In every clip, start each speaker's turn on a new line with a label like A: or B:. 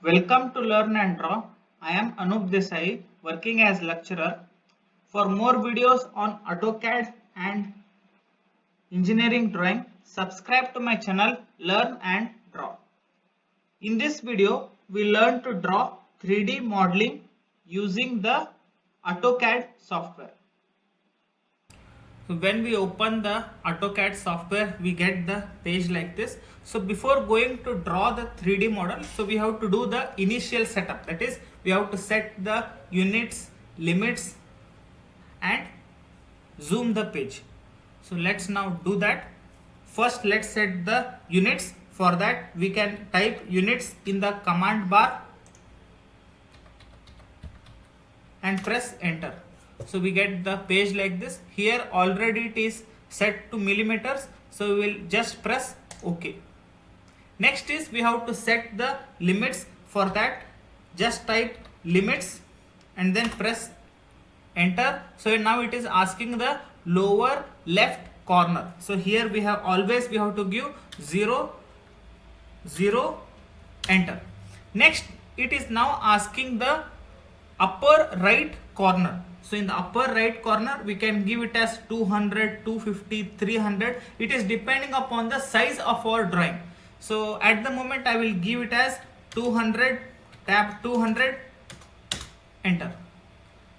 A: Welcome to Learn and Draw. I am Anup Desai, working as lecturer. For more videos on Autocad and engineering drawing, subscribe to my channel Learn and Draw. In this video, we learn to draw 3D modeling using the Autocad software. So when we open the AutoCAD software, we get the page like this. So before going to draw the 3D model, so we have to do the initial setup. That is, we have to set the units, limits and zoom the page. So let's now do that. First, let's set the units. For that, we can type units in the command bar and press enter. So we get the page like this. Here already it is set to millimeters, so we will just press OK. Next is we have to set the limits. For that, just type limits and then press enter. So now it is asking the lower left corner. So here we have to give 0 0 enter. Next, it is now asking the upper right corner. So in the upper right corner, we can give it as 200, 250, 300. It is depending upon the size of our drawing. So at the moment, I will give it as 200, tab 200, enter.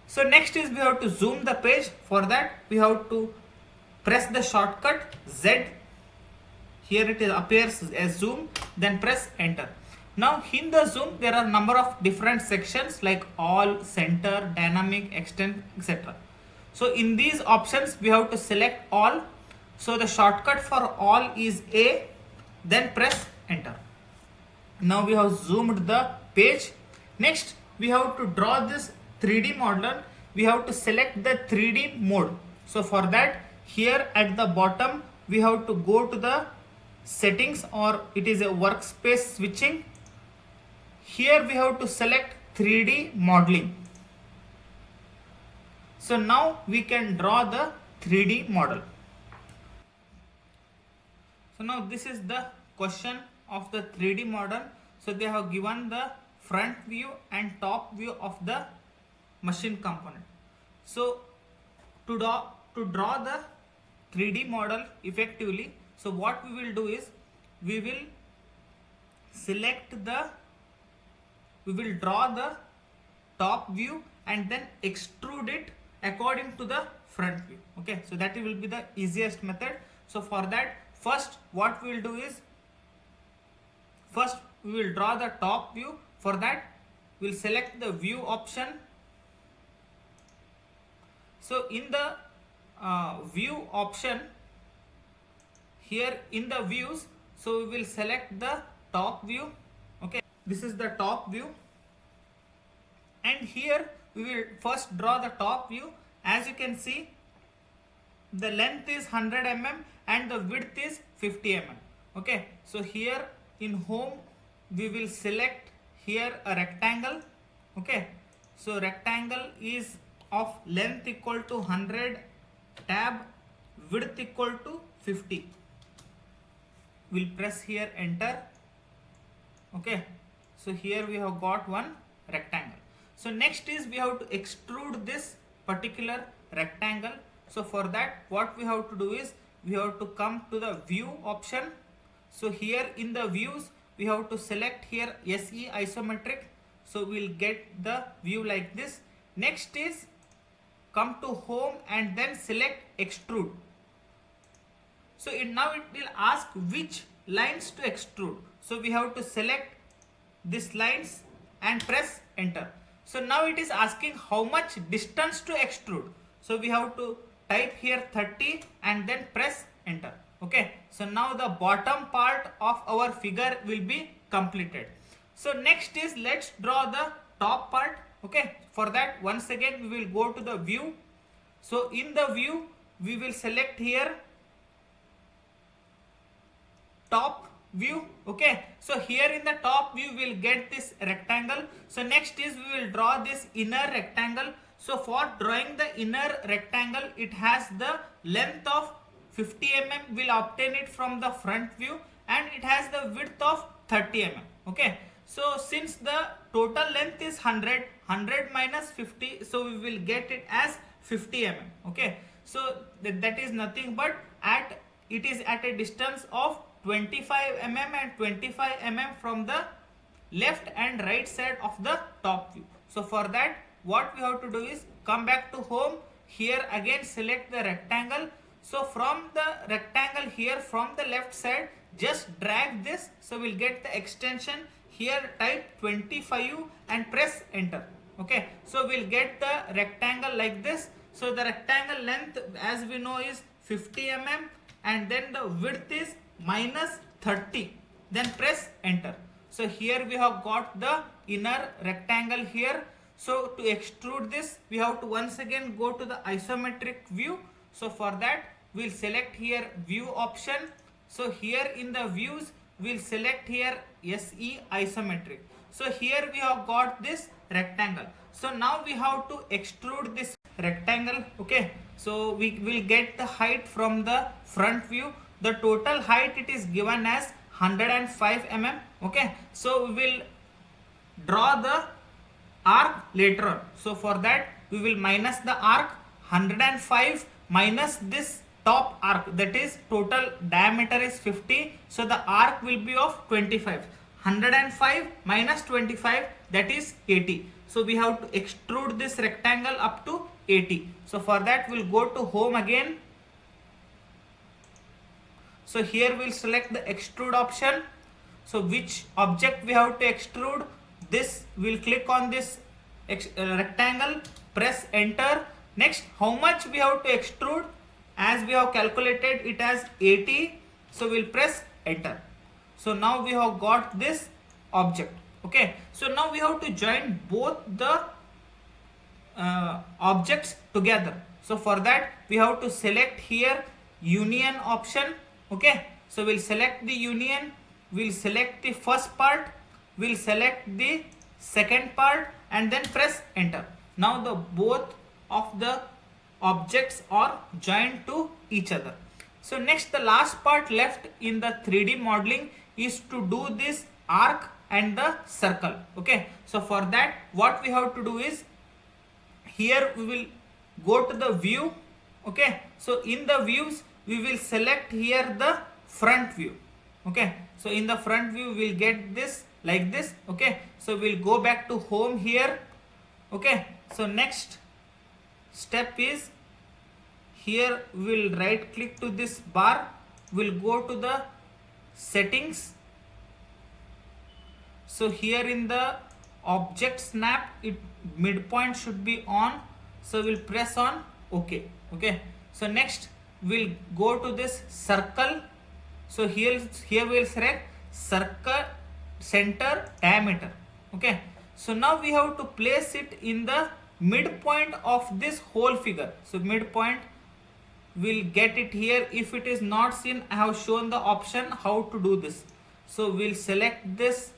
A: So next is we have to zoom the page. For that, we have to press the shortcut Z. Here it appears as zoom, then press enter. Now in the zoom, there are number of different sections like all, center, dynamic, extend, etc. So in these options, we have to select all. So the shortcut for all is A, then press enter. Now we have zoomed the page. Next, we have to draw this 3D model. We have to select the 3D mode. So for that, here at the bottom, we have to go to the settings, or it is a workspace switching. Here we have to select 3D modeling. So now we can draw the 3D model. So now this is the question of the 3D model. So they have given the front view and top view of the machine component. So to draw the 3D model effectively, so what we will do is we will draw the top view and then extrude it according to the front view. Okay, so that will be the easiest method. So for that, first what we will do is, first we will draw the top view. For that, we will select the view option. So in the view option, here in the views, so we will select the top view. Okay, this is the top view, and here we will first draw the top view. As you can see, the length is 100 mm and the width is 50 mm. Okay, so here in home we will select here a rectangle. Okay, so rectangle is of length equal to 100, tab width equal to 50. We'll press here enter. Okay, so here we have got one rectangle. So next is we have to extrude this particular rectangle. So for that, what we have to do is we have to come to the view option. So here in the views, we have to select here SE isometric. So we'll get the view like this. Next is come to home and then select extrude. So now it will ask which lines to extrude. So we have to select these lines and press enter. So now it is asking how much distance to extrude. So we have to type here 30 and then press enter. Okay, so now the bottom part of our figure will be completed. So next is let's draw the top part. Okay, for that, once again we will go to the view. So in the view, we will select here top view. Okay, so here in the top view we will get this rectangle. So next is we will draw this inner rectangle. So for drawing the inner rectangle, it has the length of 50 mm. We'll obtain it from the front view, and it has the width of 30 mm. Okay, So since the total length is 100 minus 50, so we will get it as 50 mm. Okay, so that is nothing but it is at a distance of 25 mm and 25 mm from the left and right side of the top view. So for that, what we have to do is come back to home. Here again select the rectangle. So from the rectangle here, from the left side, just drag this. So we'll get the extension. Here type 25 and press enter. Okay, so we'll get the rectangle like this. So the rectangle length, as we know, is 50 mm, and then the width is minus 30. Then press enter. So here we have got the inner rectangle here. So to extrude this, we have to once again go to the isometric view. So for that, we'll select here view option. So here in the views, we'll select here SE isometric. So here we have got this rectangle. So now we have to extrude this rectangle. Okay, so we will get the height from the front view. The total height, it is given as 105 mm. Okay, so we will draw the arc later on. So for that, we will minus the arc. 105 minus this top arc, that is total diameter is 50, so the arc will be of 25. 105 minus 25, that is 80. So we have to extrude this rectangle up to 80. So for that, we'll go to home again. So here we'll select the extrude option. So which object we have to extrude? This, we'll click on this rectangle, press enter. Next, how much we have to extrude? As we have calculated it as 80, so we'll press enter. So now we have got this object. Okay, so now we have to join both the objects together. So for that, we have to select here union option. Okay, so we'll select the union, we'll select the first part, we'll select the second part, and then press enter. Now the both of the objects are joined to each other. So next, the last part left in the 3D modeling is to do this arc and the circle. Okay, so for that, what we have to do is, here we will go to the view. Okay, so in the views, we will select here the front view. Okay, so in the front view, we'll get this like this. Okay, so we'll go back to home here. Okay, so next step is, here we'll right click to this bar, we'll go to the settings. So here in the object snap, midpoint should be on, so we'll press on OK. Okay, so next we'll go to this circle. So here we'll select circle center diameter. Okay, so now we have to place it in the midpoint of this whole figure. So midpoint, we'll get it here. If it is not seen, I have shown the option how to do this. So we'll select this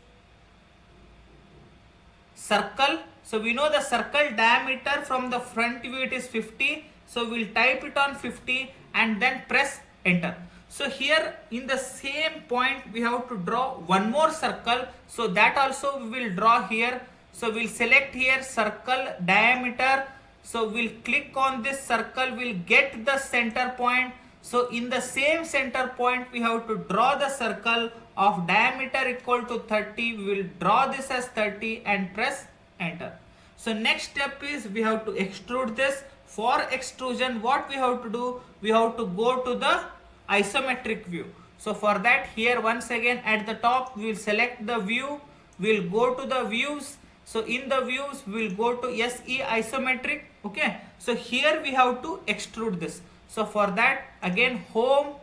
A: circle. So we know the circle diameter from the front view, it is 50. So we'll type it on 50 and then press enter. So here in the same point, we have to draw one more circle. So that also we will draw here. So we'll select here circle diameter. So we'll click on this circle, we'll get the center point. So in the same center point, we have to draw the circle of diameter equal to 30. We will draw this as 30 and press enter. So next step is, we have to extrude this. For extrusion, what we have to do? We have to go to the isometric view. So for that, here once again at the top, we will select the view. We'll go to the views. So in the views, we'll go to SE isometric. Okay, so here we have to extrude this. So for that, again home,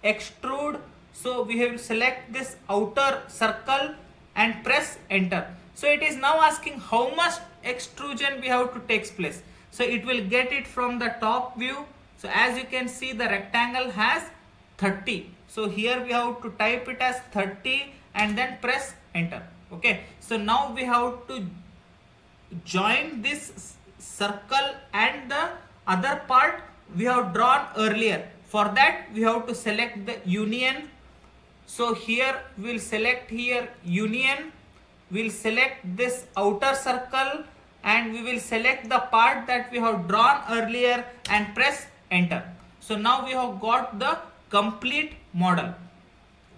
A: extrude. So we have to select this outer circle and press enter. So it is now asking how much extrusion we have to take place. So it will get it from the top view. So as you can see, the rectangle has 30. So here we have to type it as 30 and then press enter. Okay, so now we have to join this circle and the other part we have drawn earlier. For that, we have to select the union. So here we'll select here union. we'll select this outer circle and we will select the part that we have drawn earlier and press enter. So now we have got the complete model.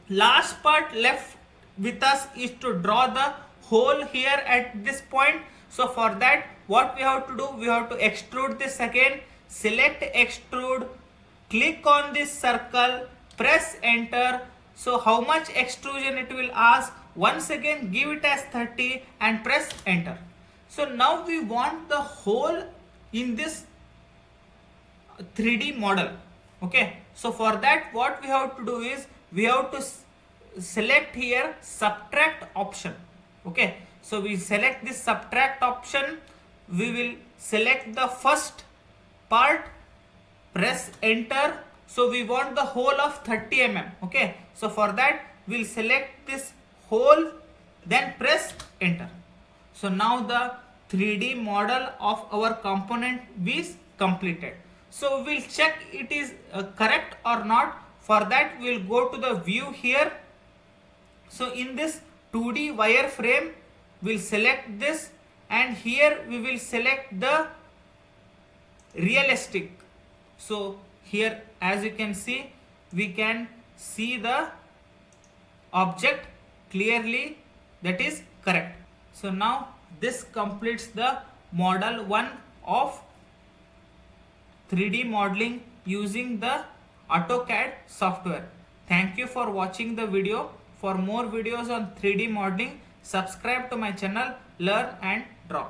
A: Last part left with us is to draw the hole here at this point. So for that, what we have to do, we have to extrude this again, select extrude, click on this circle, press enter. So how much extrusion it will ask, once again give it as 30 and press enter. So now we want the hole in this 3D model. Okay, so for that what we have to do is we have to select here subtract option. Okay, so we select this subtract option, we will select the first part, press enter. So we want the hole of 30 mm. Okay, so for that we'll select this hole, then press enter. So now the 3D model of our component is completed. So we'll check it is correct or not. For that we'll go to the view here. So in this 2D wireframe we'll select this, and here we will select the realistic. So here as you can see, we can see the object clearly, that is correct. So now this completes the model 1 of 3D modeling using the Autocad software. Thank you for watching the video. For more videos on 3D modeling, subscribe to my channel Learn and Draw.